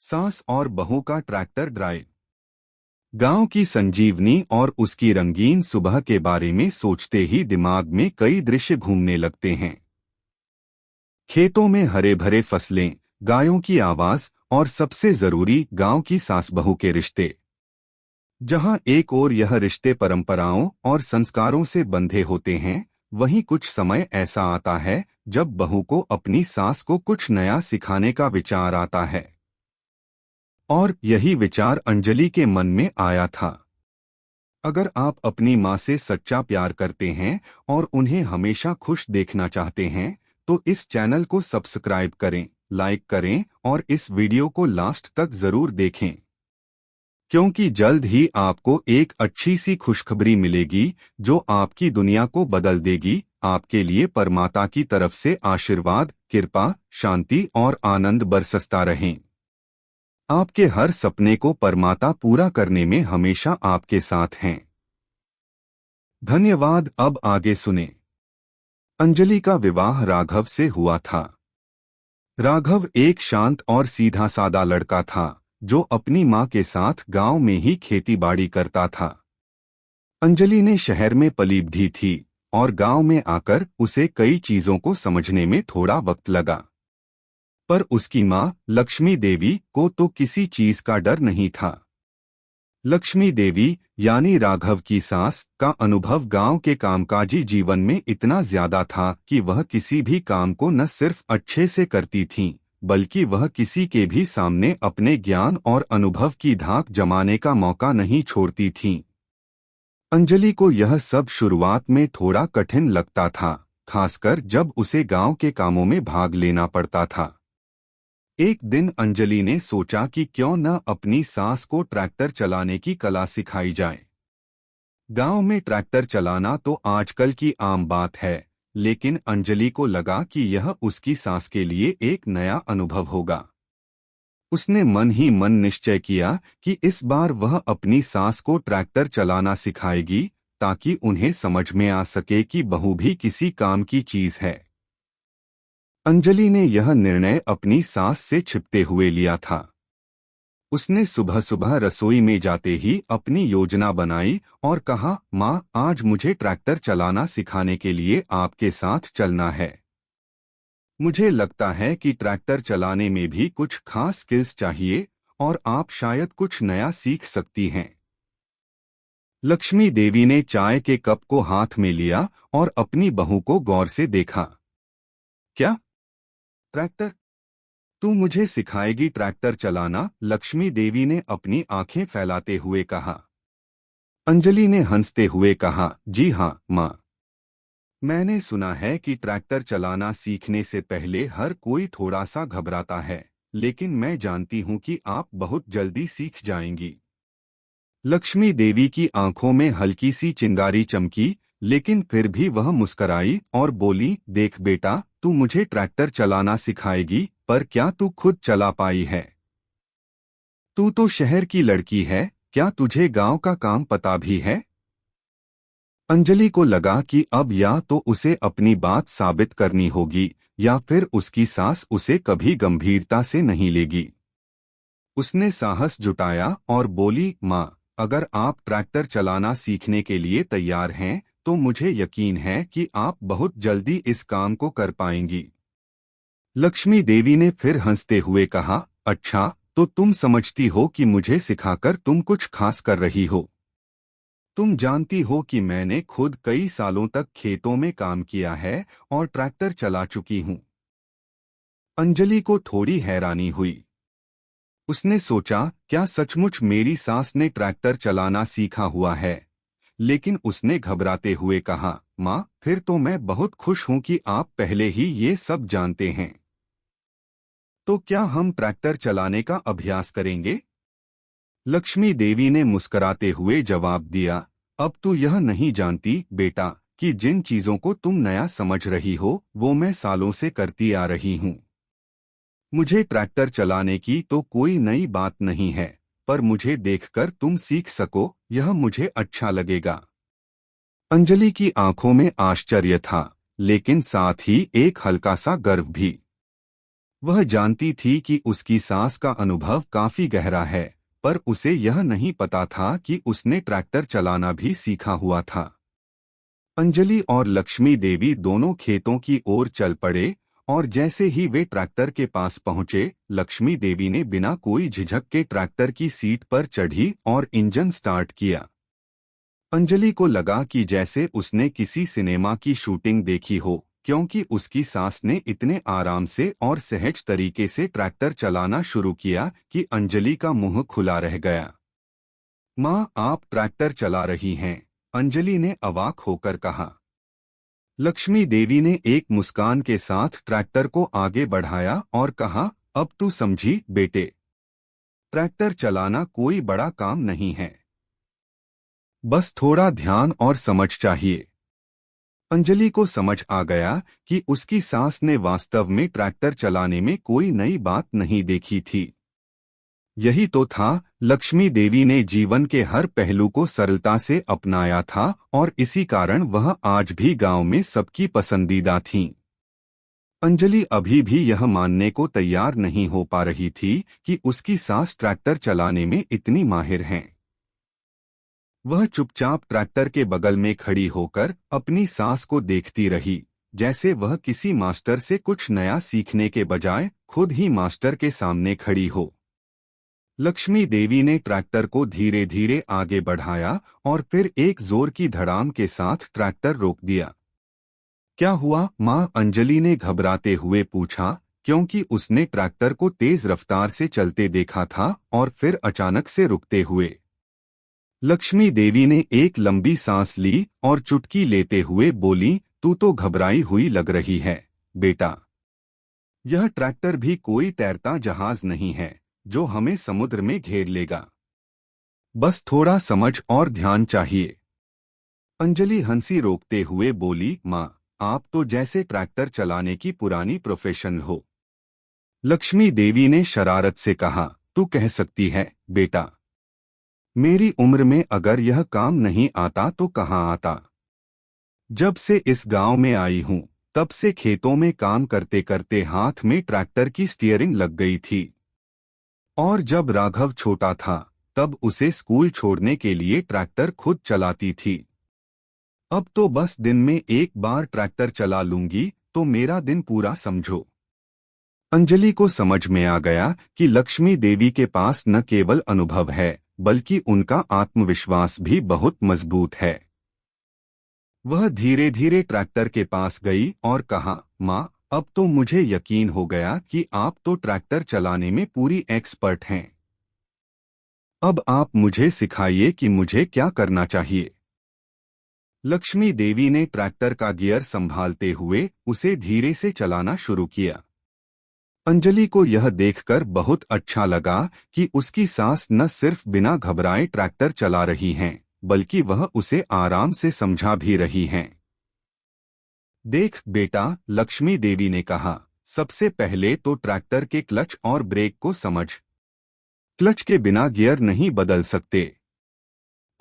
सास और बहू का ट्रैक्टर ड्राइव। गांव की संजीवनी और उसकी रंगीन सुबह के बारे में सोचते ही दिमाग में कई दृश्य घूमने लगते हैं। खेतों में हरे भरे फसलें, गायों की आवाज और सबसे जरूरी गांव की सास बहू के रिश्ते। जहां एक ओर यह रिश्ते परंपराओं और संस्कारों से बंधे होते हैं, वहीं कुछ समय ऐसा आता है जब बहू को अपनी सास को कुछ नया सिखाने का विचार आता है। और यही विचार अंजलि के मन में आया था। अगर आप अपनी माँ से सच्चा प्यार करते हैं और उन्हें हमेशा खुश देखना चाहते हैं, तो इस चैनल को सब्सक्राइब करें, लाइक करें और इस वीडियो को लास्ट तक जरूर देखें, क्योंकि जल्द ही आपको एक अच्छी सी खुशखबरी मिलेगी जो आपकी दुनिया को बदल देगी। आपके लिए परमात्मा की तरफ से आशीर्वाद, कृपा, शांति और आनंद बरसता रहें। आपके हर सपने को परमात्मा पूरा करने में हमेशा आपके साथ हैं। धन्यवाद। अब आगे सुने। अंजलि का विवाह राघव से हुआ था। राघव एक शांत और सीधा सादा लड़का था जो अपनी मां के साथ गांव में ही खेती बाड़ी करता था। अंजलि ने शहर में पली बढ़ी थी और गांव में आकर उसे कई चीजों को समझने में थोड़ा वक्त लगा। पर उसकी मां लक्ष्मी देवी को तो किसी चीज का डर नहीं था। लक्ष्मी देवी यानी राघव की सास का अनुभव गांव के कामकाजी जीवन में इतना ज्यादा था कि वह किसी भी काम को न सिर्फ अच्छे से करती थीं, बल्कि वह किसी के भी सामने अपने ज्ञान और अनुभव की धाक जमाने का मौका नहीं छोड़ती थीं। अंजलि को यह सब शुरुआत में थोड़ा कठिन लगता था, खासकर जब उसे गांव के कामों में भाग लेना पड़ता था। एक दिन अंजलि ने सोचा कि क्यों न अपनी सास को ट्रैक्टर चलाने की कला सिखाई जाए। गांव में ट्रैक्टर चलाना तो आजकल की आम बात है, लेकिन अंजलि को लगा कि यह उसकी सास के लिए एक नया अनुभव होगा। उसने मन ही मन निश्चय किया कि इस बार वह अपनी सास को ट्रैक्टर चलाना सिखाएगी, ताकि उन्हें समझ में आ सके कि बहू भी किसी काम की चीज है। अंजलि ने यह निर्णय अपनी सास से छिपते हुए लिया था। उसने सुबह सुबह रसोई में जाते ही अपनी योजना बनाई और कहा, माँ, आज मुझे ट्रैक्टर चलाना सिखाने के लिए आपके साथ चलना है। मुझे लगता है कि ट्रैक्टर चलाने में भी कुछ खास स्किल्स चाहिए और आप शायद कुछ नया सीख सकती हैं। लक्ष्मी देवी ने चाय के कप को हाथ में लिया और अपनी बहू को गौर से देखा। क्या ट्रैक्टर? तू मुझे सिखाएगी ट्रैक्टर चलाना? लक्ष्मी देवी ने अपनी आंखें फैलाते हुए कहा। अंजलि ने हंसते हुए कहा, जी हाँ माँ। मैंने सुना है कि ट्रैक्टर चलाना सीखने से पहले हर कोई थोड़ा सा घबराता है, लेकिन मैं जानती हूँ कि आप बहुत जल्दी सीख जाएंगी। लक्ष्मी देवी की आंखों में हल्की सी चिंगारी चमकी, लेकिन फिर भी वह मुस्कराई और बोली, देख बेटा, तू मुझे ट्रैक्टर चलाना सिखाएगी, पर क्या तू खुद चला पाई है? तू तो शहर की लड़की है, क्या तुझे गांव का काम पता भी है? अंजलि को लगा कि अब या तो उसे अपनी बात साबित करनी होगी या फिर उसकी सास उसे कभी गंभीरता से नहीं लेगी। उसने साहस जुटाया और बोली, माँ, अगर आप ट्रैक्टर चलाना सीखने के लिए तैयार हैं, तो मुझे यकीन है कि आप बहुत जल्दी इस काम को कर पाएंगी। लक्ष्मी देवी ने फिर हंसते हुए कहा, अच्छा, तो तुम समझती हो कि मुझे सिखाकर तुम कुछ खास कर रही हो? तुम जानती हो कि मैंने खुद कई सालों तक खेतों में काम किया है और ट्रैक्टर चला चुकी हूँ। अंजलि को थोड़ी हैरानी हुई। उसने सोचा, क्या सचमुच मेरी सास ने ट्रैक्टर चलाना सीखा हुआ है? लेकिन उसने घबराते हुए कहा, माँ, फिर तो मैं बहुत खुश हूँ कि आप पहले ही ये सब जानते हैं। तो क्या हम ट्रैक्टर चलाने का अभ्यास करेंगे? लक्ष्मी देवी ने मुस्कुराते हुए जवाब दिया, अब तू यह नहीं जानती बेटा कि जिन चीजों को तुम नया समझ रही हो वो मैं सालों से करती आ रही हूँ। मुझे ट्रैक्टर चलाने की तो कोई नई बात नहीं है, पर मुझे देखकर तुम सीख सको, यह मुझे अच्छा लगेगा। अंजलि की आंखों में आश्चर्य था, लेकिन साथ ही एक हल्का सा गर्व भी। वह जानती थी कि उसकी सास का अनुभव काफी गहरा है, पर उसे यह नहीं पता था कि उसने ट्रैक्टर चलाना भी सीखा हुआ था। अंजलि और लक्ष्मी देवी दोनों खेतों की ओर चल पड़े, और जैसे ही वे ट्रैक्टर के पास पहुंचे, लक्ष्मी देवी ने बिना कोई झिझक के ट्रैक्टर की सीट पर चढ़ी और इंजन स्टार्ट किया। अंजलि को लगा कि जैसे उसने किसी सिनेमा की शूटिंग देखी हो, क्योंकि उसकी सास ने इतने आराम से और सहज तरीके से ट्रैक्टर चलाना शुरू किया कि अंजलि का मुंह खुला रह गया। माँ, आप ट्रैक्टर चला रही हैं? अंजलि ने अवाक होकर कहा। लक्ष्मी देवी ने एक मुस्कान के साथ ट्रैक्टर को आगे बढ़ाया और कहा, अब तू समझी बेटे, ट्रैक्टर चलाना कोई बड़ा काम नहीं है, बस थोड़ा ध्यान और समझ चाहिए। अंजलि को समझ आ गया कि उसकी सास ने वास्तव में ट्रैक्टर चलाने में कोई नई बात नहीं देखी थी। यही तो था, लक्ष्मी देवी ने जीवन के हर पहलू को सरलता से अपनाया था और इसी कारण वह आज भी गांव में सबकी पसंदीदा थीं। अंजलि अभी भी यह मानने को तैयार नहीं हो पा रही थी कि उसकी सास ट्रैक्टर चलाने में इतनी माहिर हैं। वह चुपचाप ट्रैक्टर के बगल में खड़ी होकर अपनी सास को देखती रही, जैसे वह किसी मास्टर से कुछ नया सीखने के बजाय खुद ही मास्टर के सामने खड़ी हो। लक्ष्मी देवी ने ट्रैक्टर को धीरे धीरे आगे बढ़ाया और फिर एक जोर की धड़ाम के साथ ट्रैक्टर रोक दिया। क्या हुआ माँ? अंजलि ने घबराते हुए पूछा, क्योंकि उसने ट्रैक्टर को तेज रफ्तार से चलते देखा था और फिर अचानक से रुकते हुए। लक्ष्मी देवी ने एक लंबी सांस ली और चुटकी लेते हुए बोली, तू तो घबराई हुई लग रही है बेटा। यह ट्रैक्टर भी कोई तैरता जहाज नहीं है जो हमें समुद्र में घेर लेगा। बस थोड़ा समझ और ध्यान चाहिए। अंजलि हंसी रोकते हुए बोली, माँ, आप तो जैसे ट्रैक्टर चलाने की पुरानी प्रोफेशनल हो। लक्ष्मी देवी ने शरारत से कहा, तू कह सकती है बेटा, मेरी उम्र में अगर यह काम नहीं आता तो कहाँ आता। जब से इस गांव में आई हूँ, तब से खेतों में काम करते करते हाथ में ट्रैक्टर की स्टीयरिंग लग गई थी। और जब राघव छोटा था, तब उसे स्कूल छोड़ने के लिए ट्रैक्टर खुद चलाती थी। अब तो बस दिन में एक बार ट्रैक्टर चला लूंगी तो मेरा दिन पूरा समझो। अंजलि को समझ में आ गया कि लक्ष्मी देवी के पास न केवल अनुभव है, बल्कि उनका आत्मविश्वास भी बहुत मजबूत है। वह धीरे धीरे ट्रैक्टर के पास गई और कहा, माँ, अब तो मुझे यकीन हो गया कि आप तो ट्रैक्टर चलाने में पूरी एक्सपर्ट हैं। अब आप मुझे सिखाइए कि मुझे क्या करना चाहिए। लक्ष्मी देवी ने ट्रैक्टर का गियर संभालते हुए उसे धीरे से चलाना शुरू किया। अंजलि को यह देखकर बहुत अच्छा लगा कि उसकी सास न सिर्फ बिना घबराए ट्रैक्टर चला रही हैं, बल्कि वह उसे आराम से समझा भी रही हैं। देख बेटा, लक्ष्मी देवी ने कहा, सबसे पहले तो ट्रैक्टर के क्लच और ब्रेक को समझ। क्लच के बिना गियर नहीं बदल सकते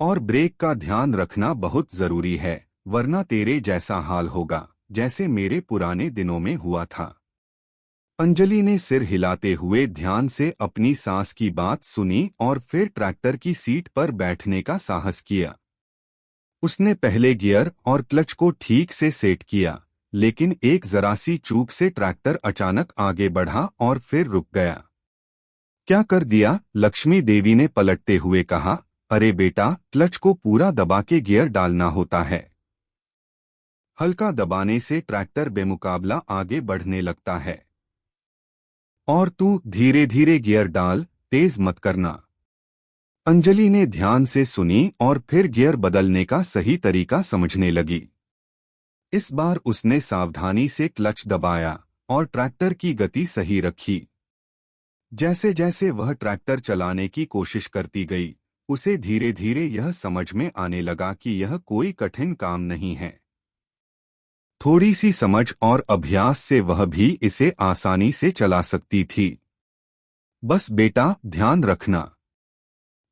और ब्रेक का ध्यान रखना बहुत जरूरी है, वरना तेरे जैसा हाल होगा जैसे मेरे पुराने दिनों में हुआ था। अंजलि ने सिर हिलाते हुए ध्यान से अपनी सास की बात सुनी और फिर ट्रैक्टर की सीट पर बैठने का साहस किया। उसने पहले गियर और क्लच को ठीक से सेट किया, लेकिन एक जरा सी चूक से ट्रैक्टर अचानक आगे बढ़ा और फिर रुक गया। क्या कर दिया? लक्ष्मी देवी ने पलटते हुए कहा, अरे बेटा, क्लच को पूरा दबा के गियर डालना होता है। हल्का दबाने से ट्रैक्टर बेमुकाबला आगे बढ़ने लगता है। और तू धीरे धीरे गियर डाल, तेज मत करना। अंजलि ने ध्यान से सुनी और फिर गियर बदलने का सही तरीका समझने लगी। इस बार उसने सावधानी से क्लच दबाया और ट्रैक्टर की गति सही रखी। जैसे जैसे वह ट्रैक्टर चलाने की कोशिश करती गई, उसे धीरे धीरे यह समझ में आने लगा कि यह कोई कठिन काम नहीं है। थोड़ी सी समझ और अभ्यास से वह भी इसे आसानी से चला सकती थी। बस बेटा, ध्यान रखना,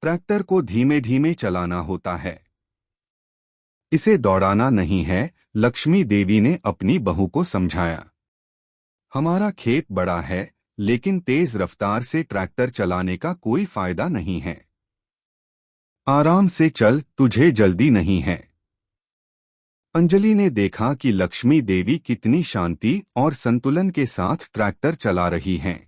ट्रैक्टर को धीमे धीमे चलाना होता है, इसे दौड़ाना नहीं है, लक्ष्मी देवी ने अपनी बहू को समझाया। हमारा खेत बड़ा है, लेकिन तेज रफ्तार से ट्रैक्टर चलाने का कोई फायदा नहीं है। आराम से चल, तुझे जल्दी नहीं है। अंजलि ने देखा कि लक्ष्मी देवी कितनी शांति और संतुलन के साथ ट्रैक्टर चला रही हैं।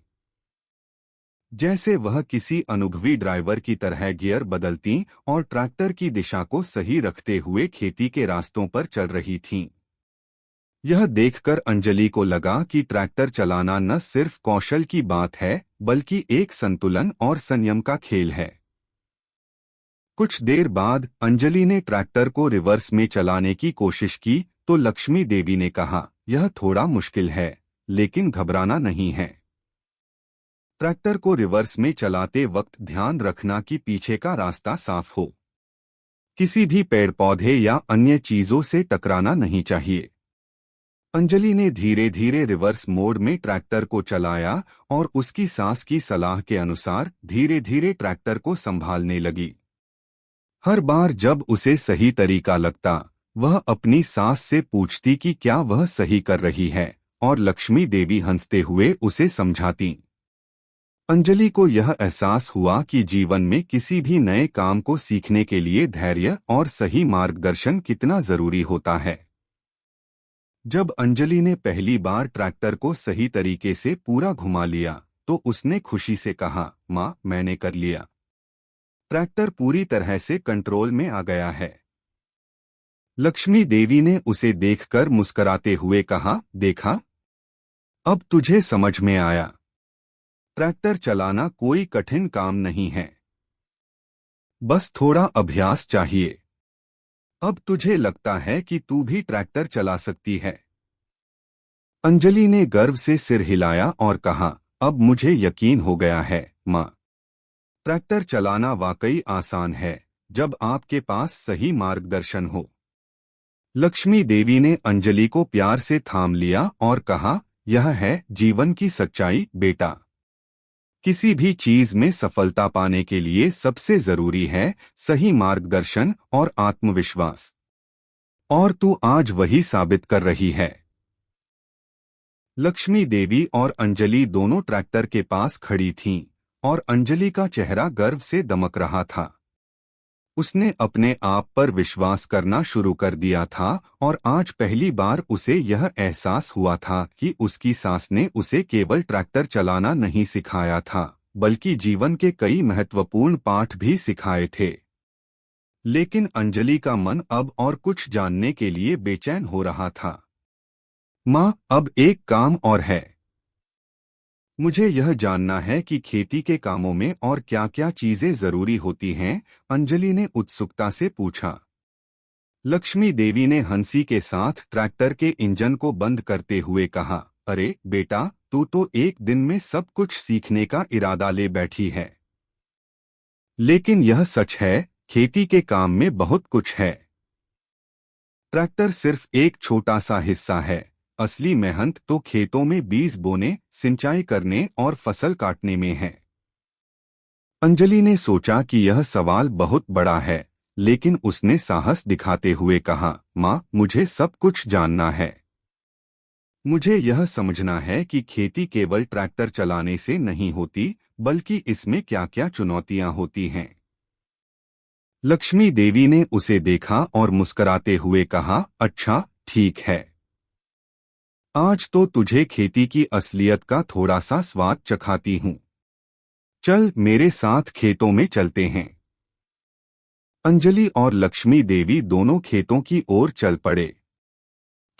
जैसे वह किसी अनुभवी ड्राइवर की तरह गियर बदलती और ट्रैक्टर की दिशा को सही रखते हुए खेती के रास्तों पर चल रही थीं। यह देखकर अंजलि को लगा कि ट्रैक्टर चलाना न सिर्फ कौशल की बात है, बल्कि एक संतुलन और संयम का खेल है। कुछ देर बाद अंजलि ने ट्रैक्टर को रिवर्स में चलाने की कोशिश की तो लक्ष्मी देवी ने कहा, यह थोड़ा मुश्किल है, लेकिन घबराना नहीं है। ट्रैक्टर को रिवर्स में चलाते वक्त ध्यान रखना कि पीछे का रास्ता साफ हो। किसी भी पेड़ पौधे या अन्य चीजों से टकराना नहीं चाहिए। अंजलि ने धीरे धीरे रिवर्स मोड में ट्रैक्टर को चलाया और उसकी सास की सलाह के अनुसार धीरे धीरे ट्रैक्टर को संभालने लगी। हर बार जब उसे सही तरीका लगता, वह अपनी सास से पूछती कि क्या वह सही कर रही है, और लक्ष्मी देवी हंसते हुए उसे समझाती। अंजलि को यह एहसास हुआ कि जीवन में किसी भी नए काम को सीखने के लिए धैर्य और सही मार्गदर्शन कितना जरूरी होता है। जब अंजलि ने पहली बार ट्रैक्टर को सही तरीके से पूरा घुमा लिया तो उसने खुशी से कहा, माँ, मैंने कर लिया। ट्रैक्टर पूरी तरह से कंट्रोल में आ गया है। लक्ष्मी देवी ने उसे देखकर मुस्कुराते हुए कहा, देखा, अब तुझे समझ में आया। ट्रैक्टर चलाना कोई कठिन काम नहीं है, बस थोड़ा अभ्यास चाहिए। अब तुझे लगता है कि तू भी ट्रैक्टर चला सकती है। अंजलि ने गर्व से सिर हिलाया और कहा, अब मुझे यकीन हो गया है, माँ। ट्रैक्टर चलाना वाकई आसान है, जब आपके पास सही मार्गदर्शन हो। लक्ष्मी देवी ने अंजलि को प्यार से थाम लिया और कहा, यह है जीवन की सच्चाई, बेटा। किसी भी चीज में सफलता पाने के लिए सबसे जरूरी है सही मार्गदर्शन और आत्मविश्वास। और तू आज वही साबित कर रही है। लक्ष्मी देवी और अंजलि दोनों ट्रैक्टर के पास खड़ी थीं और अंजलि का चेहरा गर्व से दमक रहा था। उसने अपने आप पर विश्वास करना शुरू कर दिया था और आज पहली बार उसे यह एहसास हुआ था कि उसकी सास ने उसे केवल ट्रैक्टर चलाना नहीं सिखाया था, बल्कि जीवन के कई महत्वपूर्ण पाठ भी सिखाए थे। लेकिन अंजलि का मन अब और कुछ जानने के लिए बेचैन हो रहा था। माँ, अब एक काम और है। मुझे यह जानना है कि खेती के कामों में और क्या क्या चीजें जरूरी होती हैं, अंजलि ने उत्सुकता से पूछा। लक्ष्मी देवी ने हंसी के साथ ट्रैक्टर के इंजन को बंद करते हुए कहा, अरे बेटा, तू तो एक दिन में सब कुछ सीखने का इरादा ले बैठी है। लेकिन यह सच है, खेती के काम में बहुत कुछ है। ट्रैक्टर सिर्फ एक छोटा सा हिस्सा है, असली मेहनत तो खेतों में बीज बोने, सिंचाई करने और फसल काटने में है। अंजलि ने सोचा कि यह सवाल बहुत बड़ा है, लेकिन उसने साहस दिखाते हुए कहा, माँ, मुझे सब कुछ जानना है। मुझे यह समझना है कि खेती केवल ट्रैक्टर चलाने से नहीं होती, बल्कि इसमें क्या क्या चुनौतियां होती हैं। लक्ष्मी देवी ने उसे देखा और मुस्कुराते हुए कहा, अच्छा, ठीक है। आज तो तुझे खेती की असलियत का थोड़ा सा स्वाद चखाती हूँ। चल मेरे साथ खेतों में चलते हैं। अंजलि और लक्ष्मी देवी दोनों खेतों की ओर चल पड़े।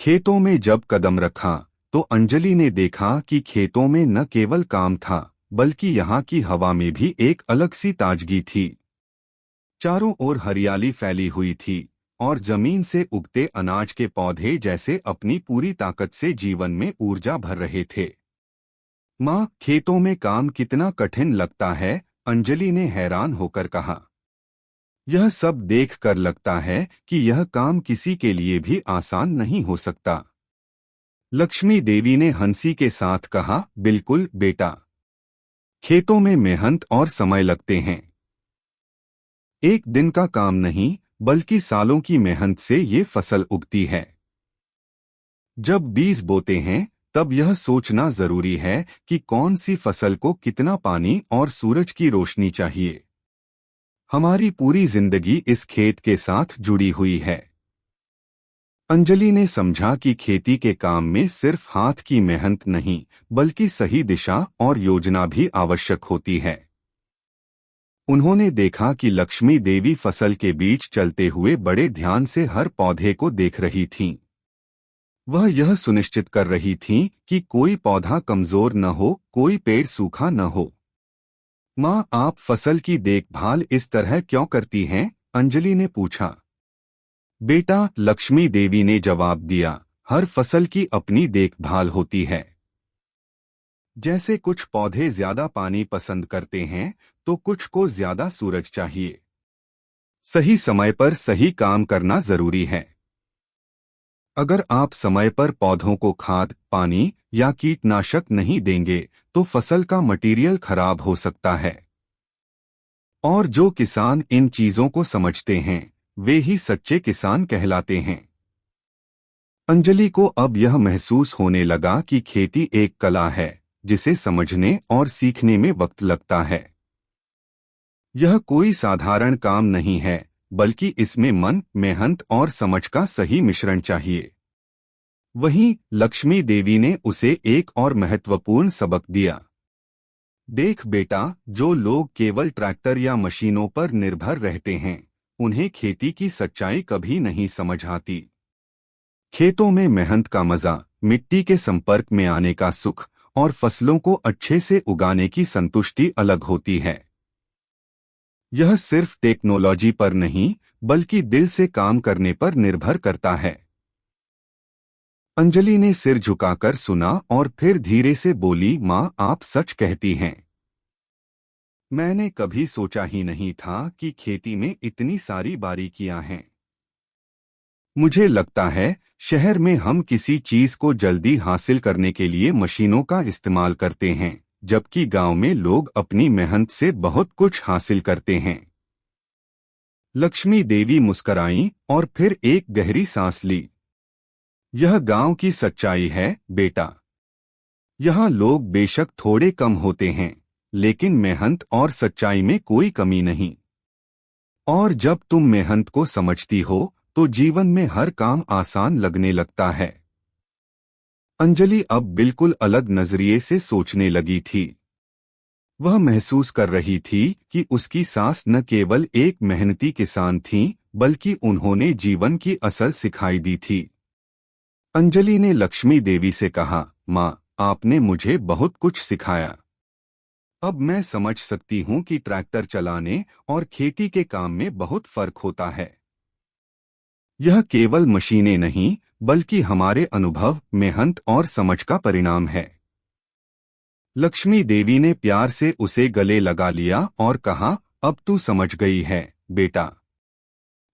खेतों में जब कदम रखा तो अंजलि ने देखा कि खेतों में न केवल काम था, बल्कि यहाँ की हवा में भी एक अलग सी ताजगी थी। चारों ओर हरियाली फैली हुई थी और जमीन से उगते अनाज के पौधे जैसे अपनी पूरी ताकत से जीवन में ऊर्जा भर रहे थे। माँ, खेतों में काम कितना कठिन लगता है, अंजलि ने हैरान होकर कहा। यह सब देखकर लगता है कि यह काम किसी के लिए भी आसान नहीं हो सकता। लक्ष्मी देवी ने हंसी के साथ कहा, बिल्कुल बेटा। खेतों में मेहनत और समय लगते हैं। एक दिन का काम नहीं, बल्कि सालों की मेहनत से ये फसल उगती है। जब बीज बोते हैं तब यह सोचना जरूरी है कि कौन सी फसल को कितना पानी और सूरज की रोशनी चाहिए। हमारी पूरी जिंदगी इस खेत के साथ जुड़ी हुई है। अंजलि ने समझा कि खेती के काम में सिर्फ हाथ की मेहनत नहीं, बल्कि सही दिशा और योजना भी आवश्यक होती है। उन्होंने देखा कि लक्ष्मी देवी फसल के बीच चलते हुए बड़े ध्यान से हर पौधे को देख रही थीं। वह यह सुनिश्चित कर रही थीं कि कोई पौधा कमजोर न हो, कोई पेड़ सूखा न हो। माँ, आप फसल की देखभाल इस तरह क्यों करती हैं? अंजलि ने पूछा। बेटा, लक्ष्मी देवी ने जवाब दिया, हर फसल की अपनी देखभाल होती है। जैसे कुछ पौधे ज्यादा पानी पसंद करते हैं, तो कुछ को ज्यादा सूरज चाहिए। सही समय पर सही काम करना जरूरी है। अगर आप समय पर पौधों को खाद, पानी या कीटनाशक नहीं देंगे, तो फसल का मटीरियल खराब हो सकता है। और जो किसान इन चीजों को समझते हैं, वे ही सच्चे किसान कहलाते हैं। अंजलि को अब यह महसूस होने लगा कि खेती एक कला है, जिसे समझने और सीखने में वक्त लगता है। यह कोई साधारण काम नहीं है, बल्कि इसमें मन, मेहनत और समझ का सही मिश्रण चाहिए। वहीं लक्ष्मी देवी ने उसे एक और महत्वपूर्ण सबक दिया। देख बेटा, जो लोग केवल ट्रैक्टर या मशीनों पर निर्भर रहते हैं, उन्हें खेती की सच्चाई कभी नहीं समझ आती। खेतों में मेहनत का मजा, मिट्टी के संपर्क में आने का सुख और फसलों को अच्छे से उगाने की संतुष्टि अलग होती है। यह सिर्फ टेक्नोलॉजी पर नहीं, बल्कि दिल से काम करने पर निर्भर करता है। अंजलि ने सिर झुकाकर सुना और फिर धीरे से बोली, माँ, आप सच कहती हैं। मैंने कभी सोचा ही नहीं था कि खेती में इतनी सारी बारीकियां हैं। मुझे लगता है शहर में हम किसी चीज को जल्दी हासिल करने के लिए मशीनों का इस्तेमाल करते हैं, जबकि गांव में लोग अपनी मेहनत से बहुत कुछ हासिल करते हैं। लक्ष्मी देवी मुस्कुराईं और फिर एक गहरी सांस ली। यह गांव की सच्चाई है बेटा। यहाँ लोग बेशक थोड़े कम होते हैं, लेकिन मेहनत और सच्चाई में कोई कमी नहीं। और जब तुम मेहनत को समझती हो, तो जीवन में हर काम आसान लगने लगता है। अंजलि अब बिल्कुल अलग नजरिए से सोचने लगी थी। वह महसूस कर रही थी कि उसकी सास न केवल एक मेहनती किसान थीं, बल्कि उन्होंने जीवन की असल सिखाई दी थी। अंजलि ने लक्ष्मी देवी से कहा, माँ, आपने मुझे बहुत कुछ सिखाया। अब मैं समझ सकती हूँ कि ट्रैक्टर चलाने और खेती के काम में बहुत फर्क होता है। यह केवल मशीनें नहीं, बल्कि हमारे अनुभव, मेहनत और समझ का परिणाम है। लक्ष्मी देवी ने प्यार से उसे गले लगा लिया और कहा, अब तू समझ गई है बेटा।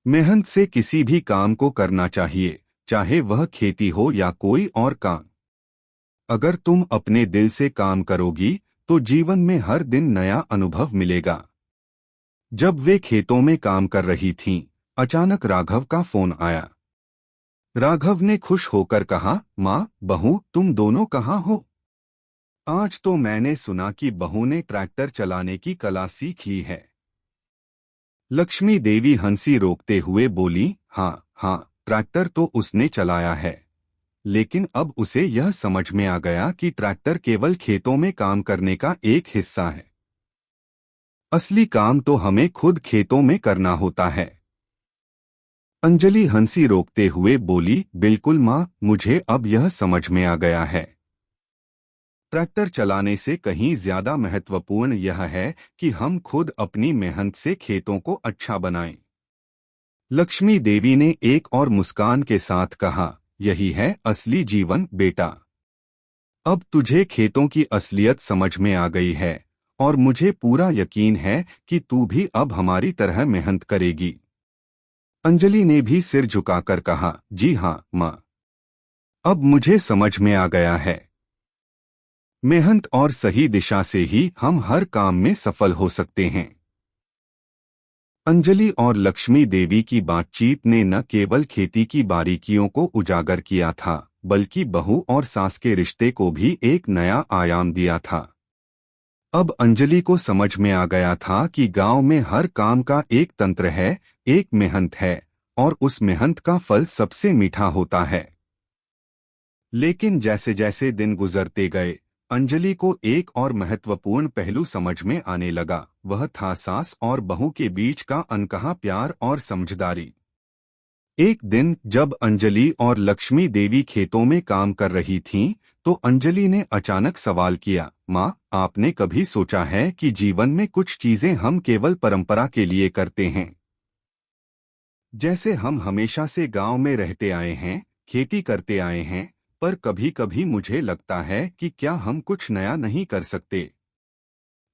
मेहनत से किसी भी काम को करना चाहिए, चाहे वह खेती हो या कोई और काम। अगर तुम अपने दिल से काम करोगी, तो जीवन में हर दिन नया अनुभव मिलेगा। जब वे खेतों में काम कर रही थीं, अचानक राघव का फोन आया। राघव ने खुश होकर कहा, माँ, बहू, तुम दोनों कहाँ हो? आज तो मैंने सुना कि बहू ने ट्रैक्टर चलाने की कला सीख ली है। लक्ष्मी देवी हंसी रोकते हुए बोली, हाँ हाँ, ट्रैक्टर तो उसने चलाया है, लेकिन अब उसे यह समझ में आ गया कि ट्रैक्टर केवल खेतों में काम करने का एक हिस्सा है। असली काम तो हमें खुद खेतों में करना होता है। अंजलि हंसी रोकते हुए बोली, बिल्कुल माँ, मुझे अब यह समझ में आ गया है। ट्रैक्टर चलाने से कहीं ज्यादा महत्वपूर्ण यह है कि हम खुद अपनी मेहनत से खेतों को अच्छा बनाएं। लक्ष्मी देवी ने एक और मुस्कान के साथ कहा, यही है असली जीवन बेटा। अब तुझे खेतों की असलियत समझ में आ गई है, और मुझे पूरा यकीन है कि तू भी अब हमारी तरह मेहनत करेगी। अंजलि ने भी सिर झुकाकर कहा, जी हाँ माँ, अब मुझे समझ में आ गया है। मेहनत और सही दिशा से ही हम हर काम में सफल हो सकते हैं। अंजलि और लक्ष्मी देवी की बातचीत ने न केवल खेती की बारीकियों को उजागर किया था, बल्कि बहू और सास के रिश्ते को भी एक नया आयाम दिया था। अब अंजलि को समझ में आ गया था कि गांव में हर काम का एक तंत्र है, एक मेहनत है, और उस मेहनत का फल सबसे मीठा होता है। लेकिन जैसे जैसे दिन गुजरते गए, अंजलि को एक और महत्वपूर्ण पहलू समझ में आने लगा। वह था सास और बहू के बीच का अनकहा प्यार और समझदारी। एक दिन जब अंजलि और लक्ष्मी देवी खेतों में काम कर रही थीं, तो अंजलि ने अचानक सवाल किया, माँ, आपने कभी सोचा है कि जीवन में कुछ चीजें हम केवल परंपरा के लिए करते हैं? जैसे हम हमेशा से गांव में रहते आए हैं, खेती करते आए हैं, पर कभी कभी मुझे लगता है कि क्या हम कुछ नया नहीं कर सकते?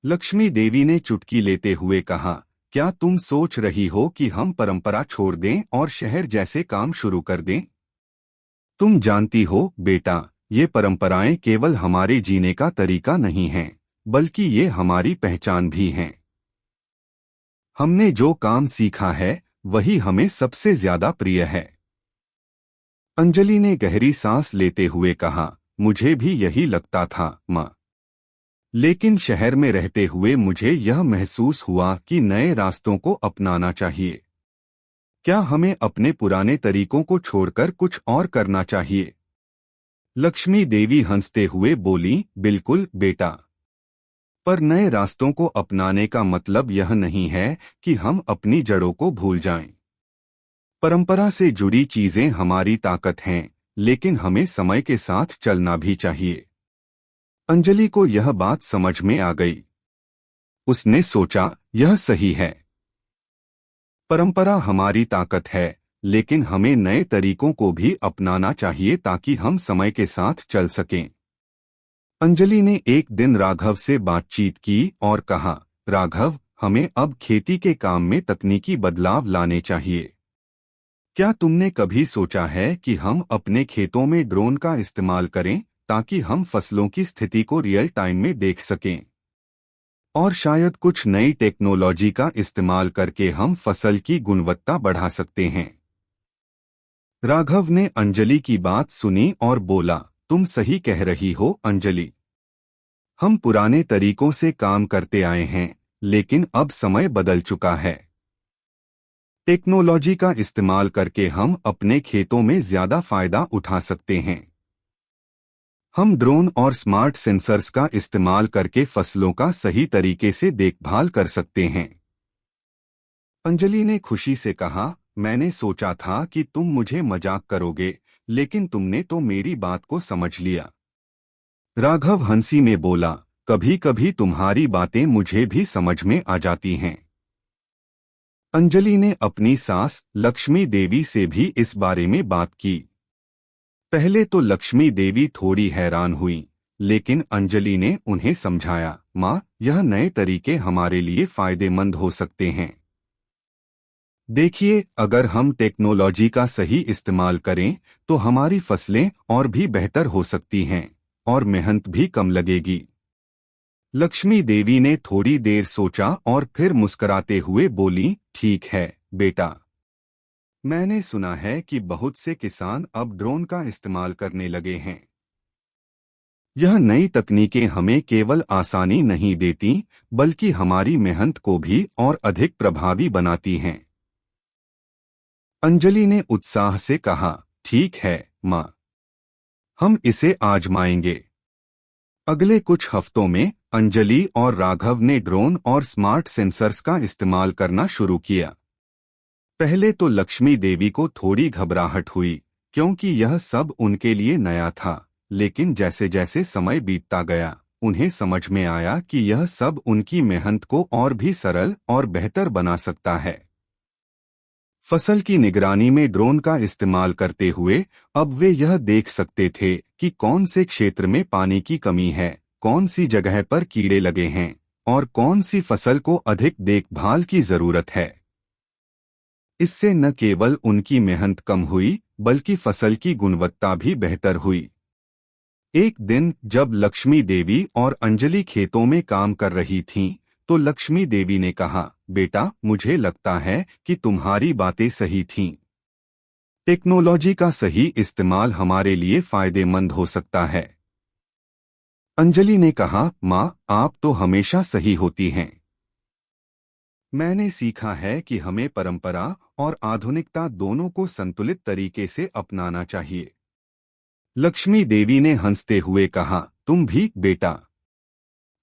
लक्ष्मी देवी ने चुटकी लेते हुए कहा, क्या तुम सोच रही हो कि हम परंपरा छोड़ दें और शहर जैसे काम शुरू कर दें? तुम जानती हो बेटा, ये परंपराएं केवल हमारे जीने का तरीका नहीं हैं, बल्कि ये हमारी पहचान भी हैं। हमने जो काम सीखा है, वही हमें सबसे ज्यादा प्रिय है। अंजलि ने गहरी सांस लेते हुए कहा, मुझे भी यही लगता था माँ। लेकिन शहर में रहते हुए मुझे यह महसूस हुआ कि नए रास्तों को अपनाना चाहिए। क्या हमें अपने पुराने तरीकों को छोड़कर कुछ और करना चाहिए? लक्ष्मी देवी हंसते हुए बोली, बिल्कुल बेटा। पर नए रास्तों को अपनाने का मतलब यह नहीं है कि हम अपनी जड़ों को भूल जाएं। परंपरा से जुड़ी चीजें हमारी ताकत हैं, लेकिन हमें समय के साथ चलना भी चाहिए। अंजलि को यह बात समझ में आ गई। उसने सोचा, यह सही है। परंपरा हमारी ताकत है, लेकिन हमें नए तरीकों को भी अपनाना चाहिए ताकि हम समय के साथ चल सकें। अंजलि ने एक दिन राघव से बातचीत की और कहा, राघव, हमें अब खेती के काम में तकनीकी बदलाव लाने चाहिए। क्या तुमने कभी सोचा है कि हम अपने खेतों में ड्रोन का इस्तेमाल करें ताकि हम फसलों की स्थिति को रियल टाइम में देख सकें? और शायद कुछ नई टेक्नोलॉजी का इस्तेमाल करके हम फसल की गुणवत्ता बढ़ा सकते हैं। राघव ने अंजलि की बात सुनी और बोला, तुम सही कह रही हो अंजलि। हम पुराने तरीकों से काम करते आए हैं, लेकिन अब समय बदल चुका है। टेक्नोलॉजी का इस्तेमाल करके हम अपने खेतों में ज्यादा फायदा उठा सकते हैं। हम ड्रोन और स्मार्ट सेंसर्स का इस्तेमाल करके फसलों का सही तरीके से देखभाल कर सकते हैं। अंजलि ने खुशी से कहा, मैंने सोचा था कि तुम मुझे मजाक करोगे, लेकिन तुमने तो मेरी बात को समझ लिया। राघव हंसी में बोला, कभी कभी तुम्हारी बातें मुझे भी समझ में आ जाती हैं। अंजलि ने अपनी सास लक्ष्मी देवी से भी इस बारे में बात की। पहले तो लक्ष्मी देवी थोड़ी हैरान हुई, लेकिन अंजलि ने उन्हें समझाया, माँ, यह नए तरीके हमारे लिए फायदेमंद हो सकते हैं। देखिए, अगर हम टेक्नोलॉजी का सही इस्तेमाल करें, तो हमारी फसलें और भी बेहतर हो सकती हैं, और मेहनत भी कम लगेगी। लक्ष्मी देवी ने थोड़ी देर सोचा और फिर मुस्कुराते हुए बोली, ठीक है बेटा। मैंने सुना है कि बहुत से किसान अब ड्रोन का इस्तेमाल करने लगे हैं। यह नई तकनीकें हमें केवल आसानी नहीं देती, बल्कि हमारी मेहनत को भी और अधिक प्रभावी बनाती हैं। अंजलि ने उत्साह से कहा, ठीक है माँ, हम इसे आजमाएंगे। अगले कुछ हफ्तों में अंजलि और राघव ने ड्रोन और स्मार्ट सेंसर्स का इस्तेमाल करना शुरू किया। पहले तो लक्ष्मी देवी को थोड़ी घबराहट हुई, क्योंकि यह सब उनके लिए नया था, लेकिन जैसे जैसे समय बीतता गया, उन्हें समझ में आया कि यह सब उनकी मेहनत को और भी सरल और बेहतर बना सकता है। फसल की निगरानी में ड्रोन का इस्तेमाल करते हुए अब वे यह देख सकते थे कि कौन से क्षेत्र में पानी की कमी है, कौन सी जगह पर कीड़े लगे हैं, और कौन सी फसल को अधिक देखभाल की जरूरत है। इससे न केवल उनकी मेहनत कम हुई, बल्कि फसल की गुणवत्ता भी बेहतर हुई। एक दिन जब लक्ष्मी देवी और अंजलि खेतों में काम कर रही थीं, तो लक्ष्मी देवी ने कहा, बेटा, मुझे लगता है कि तुम्हारी बातें सही थीं। टेक्नोलॉजी का सही इस्तेमाल हमारे लिए फायदेमंद हो सकता है। अंजलि ने कहा, माँ, आप तो हमेशा सही होती हैं। मैंने सीखा है कि हमें परंपरा और आधुनिकता दोनों को संतुलित तरीके से अपनाना चाहिए। लक्ष्मी देवी ने हंसते हुए कहा, तुम भी बेटा।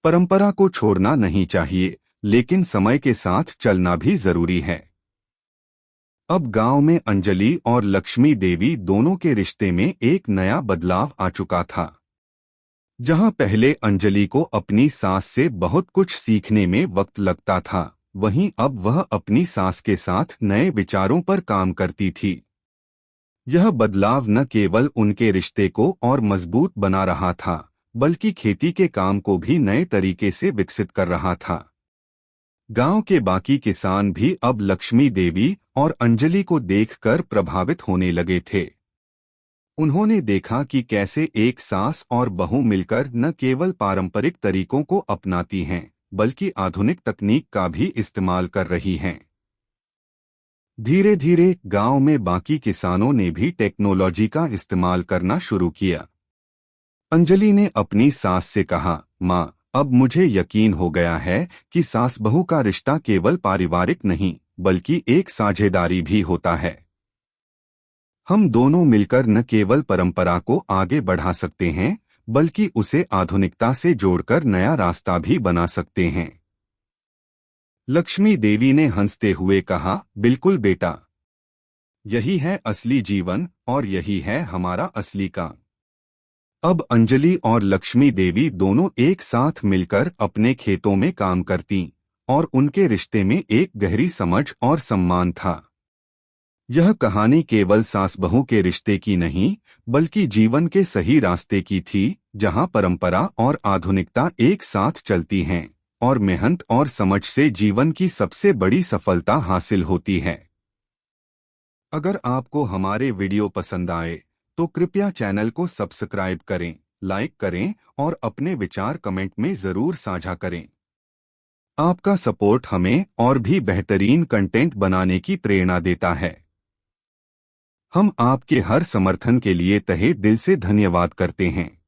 परंपरा को छोड़ना नहीं चाहिए, लेकिन समय के साथ चलना भी जरूरी है। अब गांव में अंजलि और लक्ष्मी देवी दोनों के रिश्ते में एक नया बदलाव आ चुका था। जहां पहले अंजलि को अपनी सास से बहुत कुछ सीखने में वक्त लगता था, वहीं अब वह अपनी सास के साथ नए विचारों पर काम करती थी। यह बदलाव न केवल उनके रिश्ते को और मजबूत बना रहा था, बल्कि खेती के काम को भी नए तरीके से विकसित कर रहा था। गांव के बाकी किसान भी अब लक्ष्मी देवी और अंजलि को देखकर प्रभावित होने लगे थे। उन्होंने देखा कि कैसे एक सास और बहू मिलकर न केवल पारंपरिक तरीकों को अपनाती हैं, बल्कि आधुनिक तकनीक का भी इस्तेमाल कर रही हैं। धीरे धीरे गांव में बाकी किसानों ने भी टेक्नोलॉजी का इस्तेमाल करना शुरू किया। अंजलि ने अपनी सास से कहा, माँ, अब मुझे यकीन हो गया है कि सास बहू का रिश्ता केवल पारिवारिक नहीं, बल्कि एक साझेदारी भी होता है। हम दोनों मिलकर न केवल परंपरा को आगे बढ़ा सकते हैं, बल्कि उसे आधुनिकता से जोड़कर नया रास्ता भी बना सकते हैं। लक्ष्मी देवी ने हंसते हुए कहा, बिल्कुल बेटा। यही है असली जीवन और यही है हमारा असली काम। अब अंजलि और लक्ष्मी देवी दोनों एक साथ मिलकर अपने खेतों में काम करती, और उनके रिश्ते में एक गहरी समझ और सम्मान था। यह कहानी केवल सास बहू के रिश्ते की नहीं, बल्कि जीवन के सही रास्ते की थी, जहां परंपरा और आधुनिकता एक साथ चलती हैं, और मेहनत और समझ से जीवन की सबसे बड़ी सफलता हासिल होती है। अगर आपको हमारे वीडियो पसंद आए, तो कृपया चैनल को सब्सक्राइब करें, लाइक करें और अपने विचार कमेंट में जरूर साझा करें। आपका सपोर्ट हमें और भी बेहतरीन कंटेंट बनाने की प्रेरणा देता है। हम आपके हर समर्थन के लिए तहे दिल से धन्यवाद करते हैं।